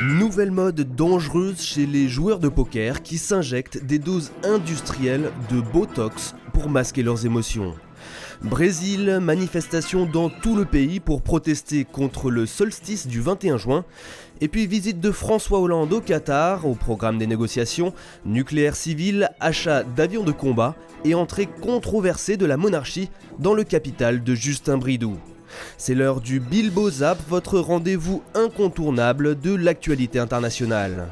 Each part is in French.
Nouvelle mode dangereuse chez les joueurs de poker qui s'injectent des doses industrielles de Botox pour masquer leurs émotions. Brésil, manifestation dans tout le pays pour protester contre le solstice du 21 juin. Et puis visite de François Hollande au Qatar, au programme des négociations, nucléaire civil, achat d'avions de combat et entrée controversée de la monarchie dans le capital de Justin Bridoux. C'est l'heure du Bilbo Zap, votre rendez-vous incontournable de l'actualité internationale.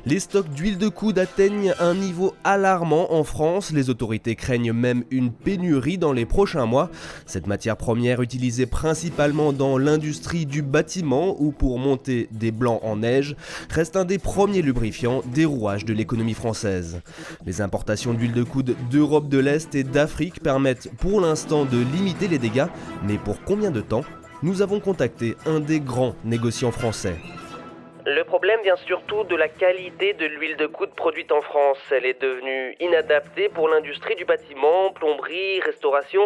Les stocks d'huile de coude atteignent un niveau alarmant en France. Les autorités craignent même une pénurie dans les prochains mois. Cette matière première utilisée principalement dans l'industrie du bâtiment ou pour monter des blancs en neige reste un des premiers lubrifiants des rouages de l'économie française. Les importations d'huile de coude d'Europe de l'Est et d'Afrique permettent pour l'instant de limiter les dégâts, mais pour combien de temps ? Nous avons contacté un des grands négociants français. Le problème vient surtout de la qualité de l'huile de coude produite en France. Elle est devenue inadaptée pour l'industrie du bâtiment, plomberie, restauration.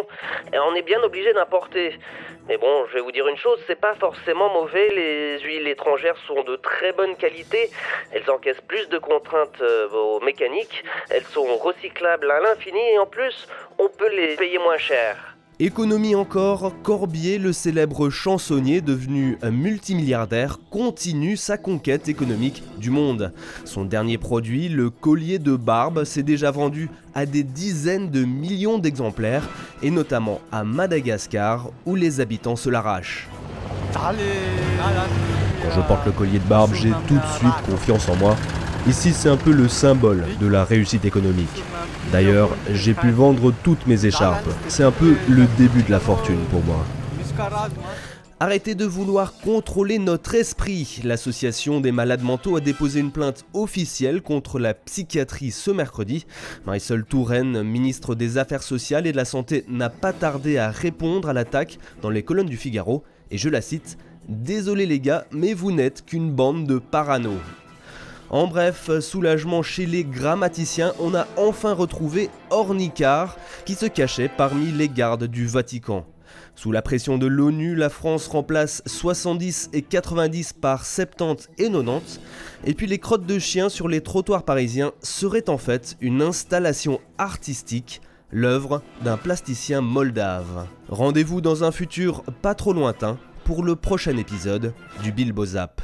Et on est bien obligé d'importer. Mais bon, je vais vous dire une chose, c'est pas forcément mauvais. Les huiles étrangères sont de très bonne qualité. Elles encaissent plus de contraintes mécaniques. Elles sont recyclables à l'infini et en plus, on peut les payer moins cher. Économie encore, Corbier, le célèbre chansonnier devenu un multimilliardaire, continue sa conquête économique du monde. Son dernier produit, le collier de barbe, s'est déjà vendu à des dizaines de millions d'exemplaires, et notamment à Madagascar, où les habitants se l'arrachent. Quand je porte le collier de barbe, j'ai tout de suite confiance en moi. Ici, c'est un peu le symbole de la réussite économique. D'ailleurs, j'ai pu vendre toutes mes écharpes. C'est un peu le début de la fortune pour moi. Arrêtez de vouloir contrôler notre esprit. L'association des malades mentaux a déposé une plainte officielle contre la psychiatrie ce mercredi. Marisol Touraine, ministre des Affaires sociales et de la Santé, n'a pas tardé à répondre à l'attaque dans les colonnes du Figaro. Et je la cite, « Désolé les gars, mais vous n'êtes qu'une bande de parano ». En bref, soulagement chez les grammaticiens, on a enfin retrouvé Ornicart qui se cachait parmi les gardes du Vatican. Sous la pression de l'ONU, la France remplace 70 et 90 par 70 et 90. Et puis les crottes de chiens sur les trottoirs parisiens seraient en fait une installation artistique, l'œuvre d'un plasticien moldave. Rendez-vous dans un futur pas trop lointain pour le prochain épisode du Bilbo Zap.